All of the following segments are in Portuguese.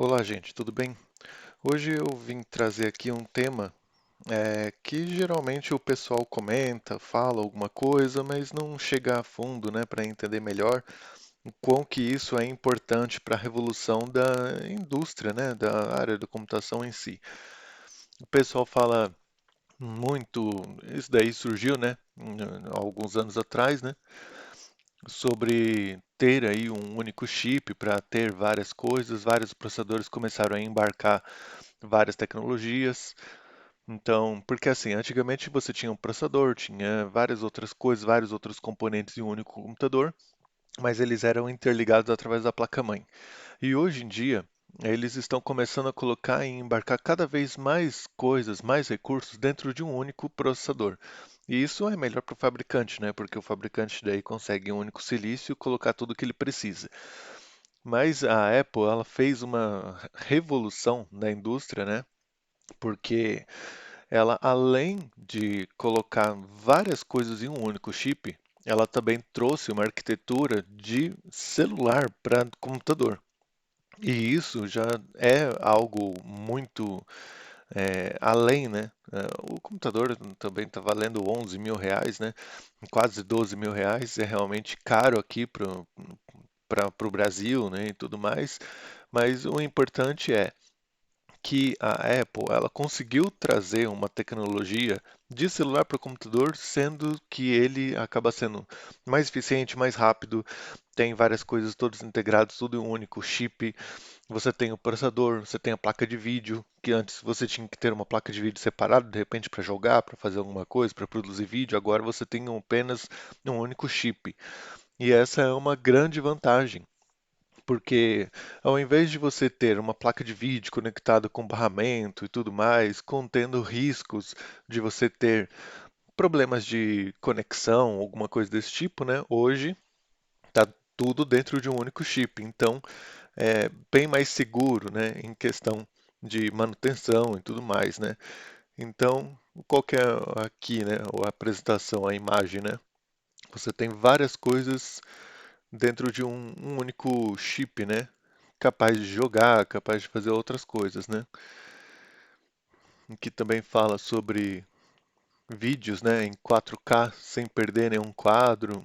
Olá, gente, tudo bem? Hoje eu vim trazer aqui um tema que geralmente o pessoal comenta, fala alguma coisa, mas não chega a fundo, né, para entender melhor o quão que isso é importante para a revolução da indústria, né, da área da computação em si. O pessoal fala muito, isso daí surgiu, né, há alguns anos atrás, né, sobre ter aí um único chip para ter várias coisas, vários processadores começaram a embarcar várias tecnologias. Então, porque assim, antigamente você tinha um processador, tinha várias outras coisas, vários outros componentes em um único computador, mas eles eram interligados através da placa-mãe. E hoje em dia, eles estão começando a colocar e embarcar cada vez mais coisas, mais recursos dentro de um único processador. E isso é melhor para o fabricante, né? Porque o fabricante daí consegue em um único silício colocar tudo o que ele precisa. Mas a Apple, ela fez uma revolução na indústria, né? Porque ela, além de colocar várias coisas em um único chip, ela também trouxe uma arquitetura de celular para computador. E isso já é algo muito além, né? O computador também está valendo 11 mil reais, né? Quase 12 mil reais. É realmente caro aqui para o Brasil, né? E tudo mais. Mas o importante é que a Apple ela conseguiu trazer uma tecnologia de celular para o computador, sendo que ele acaba sendo mais eficiente, mais rápido, tem várias coisas todas integradas, tudo em um único chip. Você tem o processador, você tem a placa de vídeo, que antes você tinha que ter uma placa de vídeo separada, de repente para jogar, para fazer alguma coisa, para produzir vídeo. Agora você tem apenas um único chip. E essa é uma grande vantagem. Porque ao invés de você ter uma placa de vídeo conectada com barramento e tudo mais, contendo riscos de você ter problemas de conexão, alguma coisa desse tipo, né? Hoje está tudo dentro de um único chip. Então é bem mais seguro, né? Em questão de manutenção e tudo mais, né? Então, qual que é aqui, né? A apresentação, a imagem, né? Você tem várias coisas dentro de um único chip, né? Capaz de jogar, capaz de fazer outras coisas, né? Que também fala sobre vídeos, né, em 4K sem perder nenhum quadro.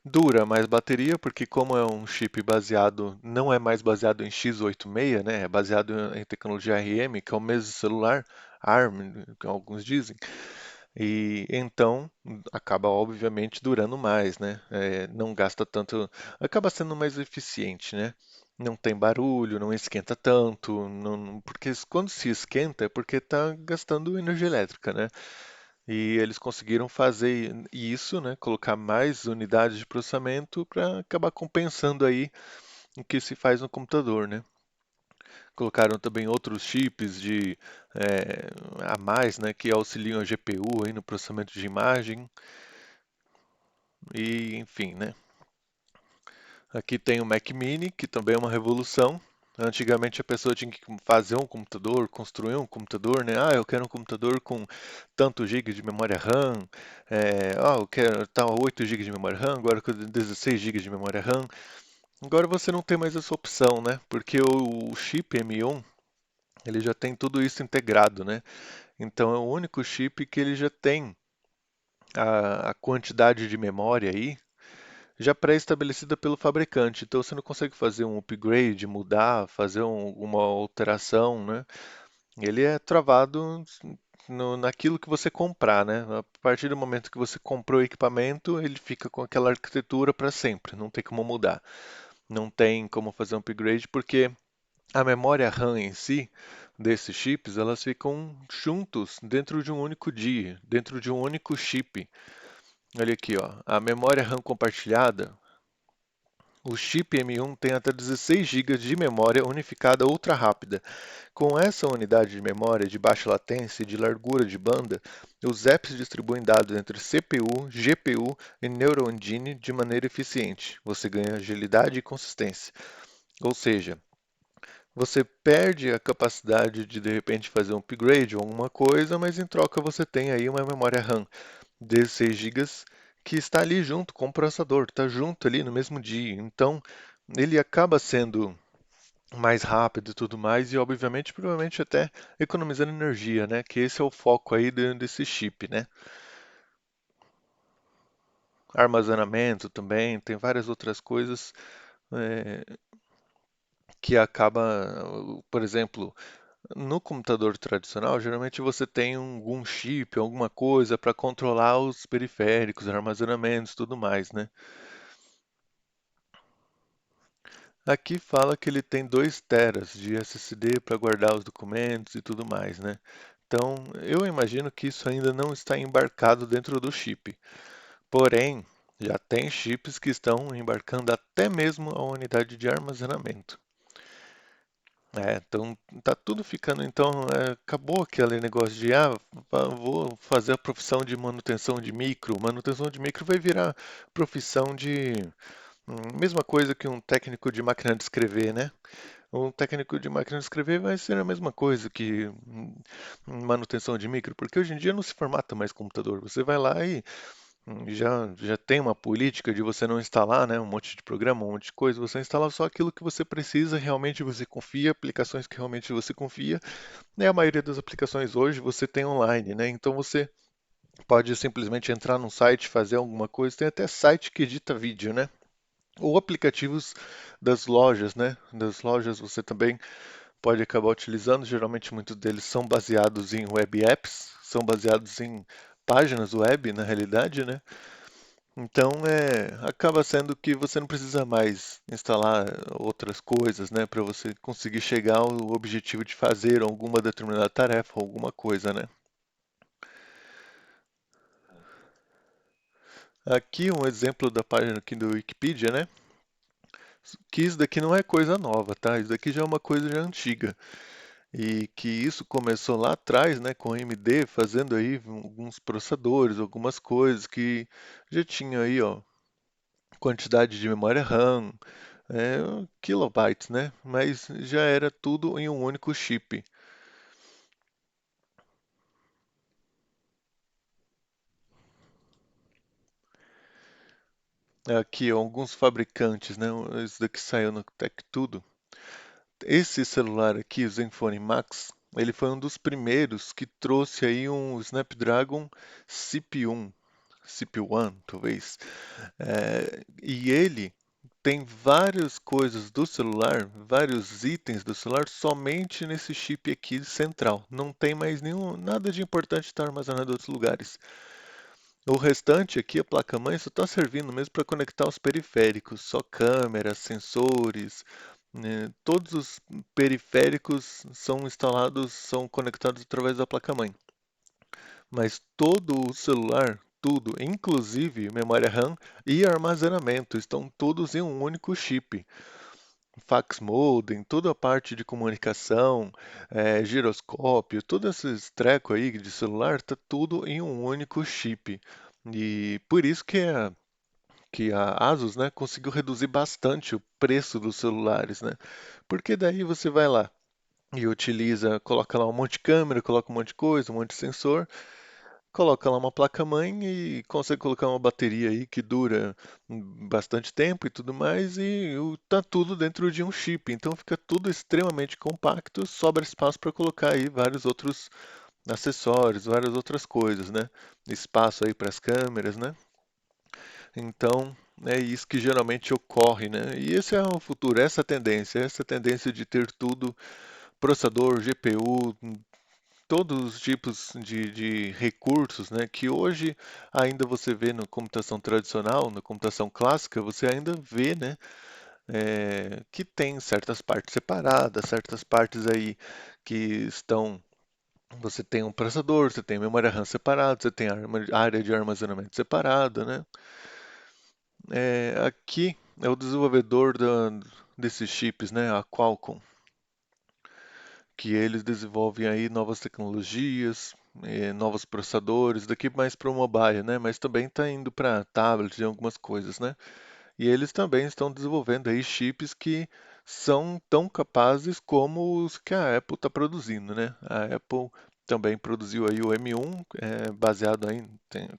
Dura mais bateria, porque como é um chip baseado, não é mais baseado em x86, né, é baseado em tecnologia ARM, que é o mesmo celular, ARM, que alguns dizem. E então acaba obviamente durando mais, né? Não gasta tanto, acaba sendo mais eficiente, né? Não tem barulho, não esquenta tanto, porque quando se esquenta é porque está gastando energia elétrica, né? E eles conseguiram fazer isso, né? Colocar mais unidades de processamento para acabar compensando aí o que se faz no computador, né? Colocaram também outros chips de a mais, né, que auxiliam a GPU aí no processamento de imagem e enfim, né? Aqui tem o Mac Mini, que também é uma revolução. Antigamente a pessoa tinha que fazer um computador, construir um computador, né? Ah, eu quero um computador com tanto GB de memória RAM. Eu quero 8 GB de memória RAM, agora com 16 GB de memória RAM. Agora você não tem mais essa opção, né? Porque o chip M1 ele já tem tudo isso integrado, né? Então é o único chip que ele já tem a quantidade de memória aí já pré-estabelecida pelo fabricante. Então você não consegue fazer um upgrade, mudar, fazer uma alteração, né? Ele é travado naquilo que você comprar, né? A partir do momento que você comprou o equipamento, ele fica com aquela arquitetura para sempre, não tem como mudar. Não tem como fazer um upgrade porque a memória RAM em si, desses chips, elas ficam juntos dentro de um único dia, dentro de um único chip. Olha aqui, ó, a memória RAM compartilhada, o chip M1 tem até 16 GB de memória unificada ultra rápida. Com essa unidade de memória de baixa latência e de largura de banda, os apps distribuem dados entre CPU, GPU e Neural Engine de maneira eficiente. Você ganha agilidade e consistência. Ou seja, você perde a capacidade de repente fazer um upgrade ou alguma coisa, mas em troca você tem aí uma memória RAM 16 gigas que está ali junto com o processador, está junto ali no mesmo dia. Então, ele acaba sendo mais rápido e tudo mais, e obviamente, provavelmente até economizando energia, né? Que esse é o foco aí desse chip, né? Armazenamento também, tem várias outras coisas é, que acaba, por exemplo, no computador tradicional, geralmente você tem algum chip, alguma coisa para controlar os periféricos, armazenamentos, tudo mais, né? Aqui fala que ele tem 2 teras de SSD para guardar os documentos e tudo mais, né? Então, eu imagino que isso ainda não está embarcado dentro do chip. Porém, já tem chips que estão embarcando até mesmo a unidade de armazenamento. Então tá tudo ficando. Então, acabou aquele negócio de vou fazer a profissão de manutenção de micro. Manutenção de micro vai virar profissão de mesma coisa que um técnico de máquina de escrever, né? Um técnico de máquina de escrever vai ser a mesma coisa que manutenção de micro, porque hoje em dia não se formata mais computador. Você vai lá e já tem uma política de você não instalar, né, um monte de programa, um monte de coisa. Você instala só aquilo que você precisa, realmente você confia, aplicações que realmente você confia. E a maioria das aplicações hoje você tem online, né? Então você pode simplesmente entrar num site, fazer alguma coisa. Tem até site que edita vídeo, né? Ou aplicativos das lojas, né? Das lojas você também pode acabar utilizando. Geralmente muitos deles são baseados em web apps, são baseados em páginas web, na realidade, né? Então, acaba sendo que você não precisa mais instalar outras coisas, né, para você conseguir chegar ao objetivo de fazer alguma determinada tarefa, alguma coisa, né? Aqui um exemplo da página aqui do Wikipedia, né? Que isso daqui não é coisa nova, tá? Isso daqui já é uma coisa já antiga. E que isso começou lá atrás, né, com a AMD fazendo aí alguns processadores, algumas coisas que já tinha aí, ó, quantidade de memória RAM, kilobytes, né? Mas já era tudo em um único chip. Aqui, ó, alguns fabricantes, né? Esse daqui saiu no Tech Tudo. Esse celular aqui, o Zenfone Max, ele foi um dos primeiros que trouxe aí um Snapdragon CPU1, CPU1, talvez. E ele tem várias coisas do celular, vários itens do celular somente nesse chip aqui central. Não tem mais nenhum, nada de importante estar armazenado em outros lugares. O restante aqui, a placa-mãe, só está servindo mesmo para conectar os periféricos, só câmeras, sensores, né? Todos os periféricos são instalados, são conectados através da placa-mãe. Mas todo o celular, tudo, inclusive memória RAM e armazenamento, estão todos em um único chip. Fax modem, toda a parte de comunicação, giroscópio, todo esses treco aí de celular, tá tudo em um único chip. E por isso que a Asus, né, conseguiu reduzir bastante o preço dos celulares, né? Porque daí você vai lá e utiliza, coloca lá um monte de câmera, coloca um monte de coisa, um monte de sensor, coloca lá uma placa-mãe e consegue colocar uma bateria aí que dura bastante tempo e tudo mais, e tá tudo dentro de um chip. Então fica tudo extremamente compacto, sobra espaço para colocar aí vários outros acessórios, várias outras coisas, né? Espaço aí para as câmeras, né? Então, é isso que geralmente ocorre, né? E esse é o futuro, essa tendência de ter tudo, processador, GPU, todos os tipos de recursos, né? Que hoje ainda você vê na computação tradicional, na computação clássica, você ainda vê, né? Que tem certas partes separadas, certas partes aí que estão. Você tem um processador, você tem memória RAM separada, você tem área de armazenamento separada, né? Aqui é o desenvolvedor desses chips, né, a Qualcomm, que eles desenvolvem aí novas tecnologias, novos processadores, daqui mais para o mobile, né, mas também está indo para tablets e algumas coisas, né. E eles também estão desenvolvendo aí chips que são tão capazes como os que a Apple está produzindo, né. A Apple também produziu aí o M1, baseado aí,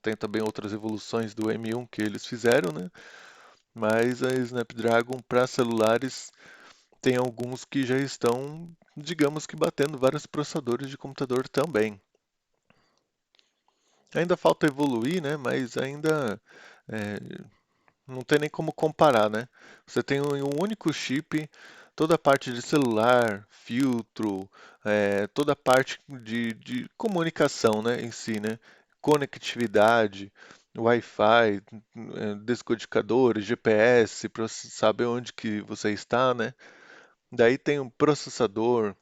tem também outras evoluções do M1 que eles fizeram, né. Mas a Snapdragon para celulares tem alguns que já estão, digamos que batendo vários processadores de computador também. Ainda falta evoluir, né? Mas ainda é, não tem nem como comparar, né? Você tem um único chip, toda a parte de celular, filtro, toda a parte de comunicação, né, em si, né? Conectividade, Wi-Fi, descodificadores, GPS, para você saber onde que você está, né? Daí tem um processador,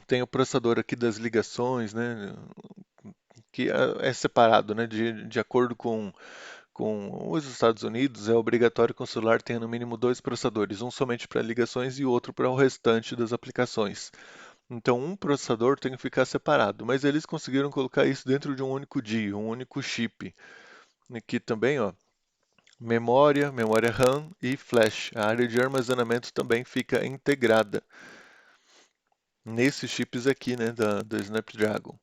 tem o processador aqui das ligações, né? Que é separado, né? De acordo com os Estados Unidos, é obrigatório que o celular tenha no mínimo dois processadores, um somente para ligações e outro para o restante das aplicações. Então, um processador tem que ficar separado, mas eles conseguiram colocar isso dentro de um único DI, um único chip. Aqui também, ó, memória, memória RAM e flash. A área de armazenamento também fica integrada nesses chips aqui, né, da Snapdragon.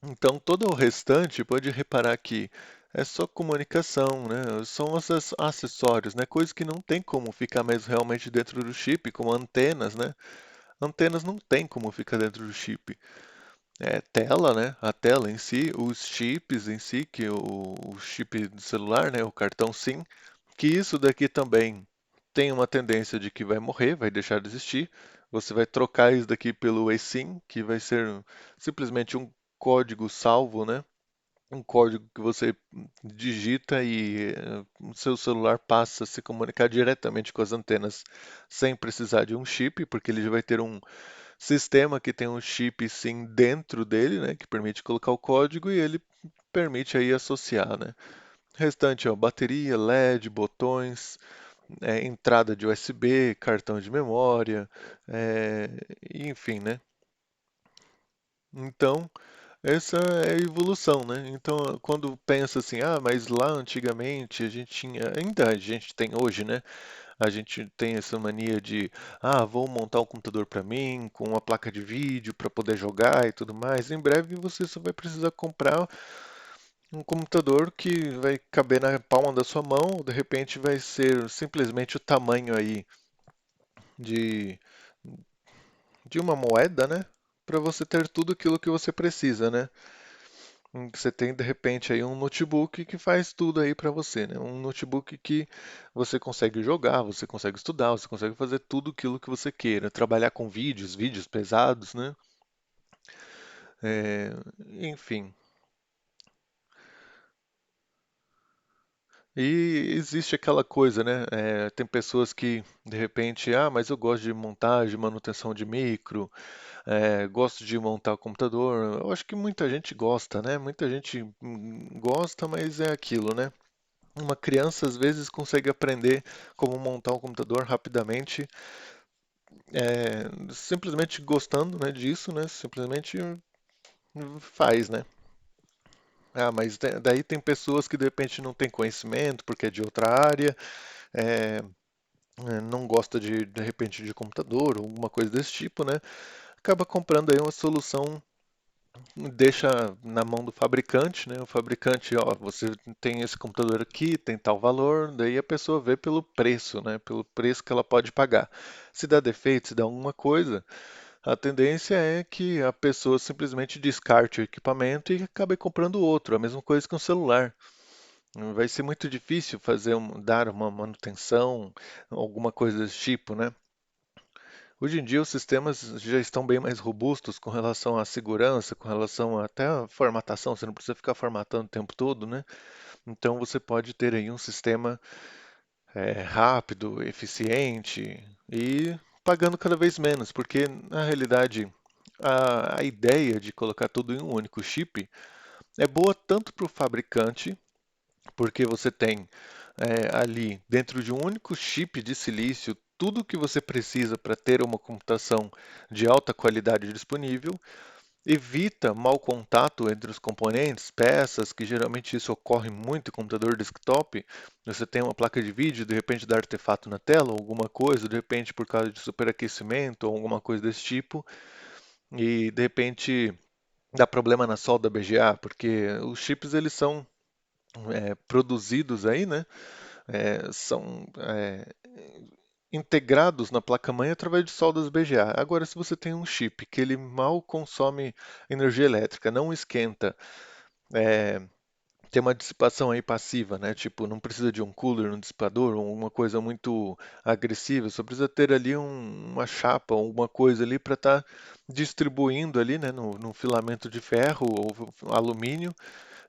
Então, todo o restante, pode reparar que é só comunicação, né? São acessórios, né? Coisas que não tem como ficar mais realmente dentro do chip, como antenas, né? Antenas não tem como ficar dentro do chip. É tela, né? A tela em si, os chips em si, que o chip do celular, né? O cartão SIM, que isso daqui também tem uma tendência de que vai morrer, vai deixar de existir. Você vai trocar isso daqui pelo eSIM, que vai ser simplesmente um código salvo, né? Um código que você digita e o seu celular passa a se comunicar diretamente com as antenas sem precisar de um chip, porque ele já vai ter um sistema que tem um chip SIM dentro dele, né, que permite colocar o código e ele permite aí associar, né? Restante, ó, bateria, LED, botões, entrada de USB, cartão de memória, é, enfim, né? Então, essa é a evolução, né? Então, quando pensa assim, ah, mas lá antigamente a gente tinha, ainda a gente tem hoje, né? A gente tem essa mania de, ah, vou montar um computador para mim, com uma placa de vídeo para poder jogar e tudo mais. Em breve você só vai precisar comprar um computador que vai caber na palma da sua mão, ou de repente vai ser simplesmente o tamanho aí de, de uma moeda, né? Para você ter tudo aquilo que você precisa, né? Você tem de repente aí um notebook que faz tudo aí para você, né? Um notebook que você consegue jogar, você consegue estudar, você consegue fazer tudo aquilo que você queira, trabalhar com vídeos, vídeos pesados, né? É, enfim. E existe aquela coisa, né? Tem pessoas que de repente, ah, mas eu gosto de montagem, manutenção de micro, gosto de montar o computador. Eu acho que muita gente gosta, né? Muita gente gosta, mas é aquilo, né? Uma criança às vezes consegue aprender como montar um computador rapidamente, simplesmente gostando, né, disso, né? Simplesmente faz, né? Ah, mas daí tem pessoas que de repente não têm conhecimento porque é de outra área, é, não gosta de repente de computador ou alguma coisa desse tipo, né? Acaba comprando aí uma solução, deixa na mão do fabricante, né? O fabricante, ó, você tem esse computador aqui, tem tal valor, daí a pessoa vê pelo preço, né? Pelo preço que ela pode pagar. Se dá defeito, se dá alguma coisa, a tendência é que a pessoa simplesmente descarte o equipamento e acabe comprando outro. A mesma coisa que um celular. Vai ser muito difícil dar uma manutenção, alguma coisa desse tipo, né? Hoje em dia os sistemas já estão bem mais robustos com relação à segurança, com relação até à formatação, você não precisa ficar formatando o tempo todo, né? Então você pode ter aí um sistema rápido, eficiente e pagando cada vez menos, porque na realidade a ideia de colocar tudo em um único chip é boa tanto para o fabricante, porque você tem ali dentro de um único chip de silício tudo o que você precisa para ter uma computação de alta qualidade disponível, evita mau contato entre os componentes, peças, que geralmente isso ocorre muito em computador desktop. Você tem uma placa de vídeo, de repente dá artefato na tela, ou alguma coisa, de repente por causa de superaquecimento ou alguma coisa desse tipo, e de repente dá problema na solda BGA, porque os chips eles são produzidos aí, né? São integrados na placa-mãe através de soldas BGA. Agora, se você tem um chip que ele mal consome energia elétrica, não esquenta, é, tem uma dissipação aí passiva, né? Tipo, não precisa de um cooler, um dissipador, ou uma coisa muito agressiva, só precisa ter ali uma chapa, alguma coisa ali para estar distribuindo ali, né, no filamento de ferro ou alumínio,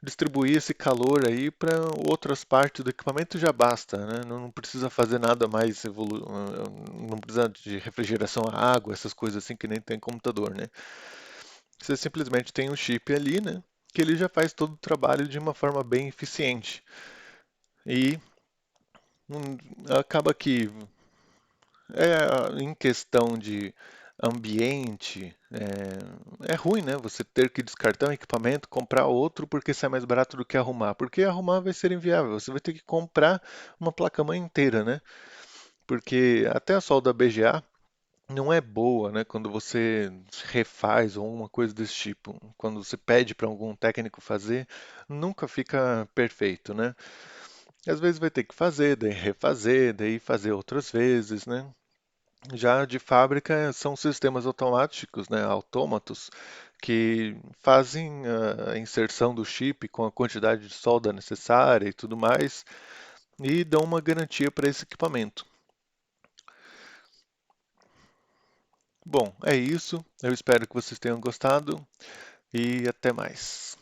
distribuir esse calor aí para outras partes do equipamento já basta, né? Não precisa fazer nada mais não precisa de refrigeração a água, essas coisas assim que nem tem computador, né? Você simplesmente tem um chip ali, né? Que ele já faz todo o trabalho de uma forma bem eficiente. E acaba que em questão de ambiente, é ruim, né? Você ter que descartar um equipamento, comprar outro porque sai mais barato do que arrumar. Porque arrumar vai ser inviável. Você vai ter que comprar uma placa-mãe inteira, né? Porque até a solda BGA não é boa, né? Quando você refaz ou alguma coisa desse tipo. Quando você pede para algum técnico fazer, nunca fica perfeito, né? Às vezes vai ter que fazer, daí refazer, daí fazer outras vezes, né? Já de fábrica são sistemas automáticos, né, autômatos, que fazem a inserção do chip com a quantidade de solda necessária e tudo mais, e dão uma garantia para esse equipamento. Bom, é isso. Eu espero que vocês tenham gostado e até mais.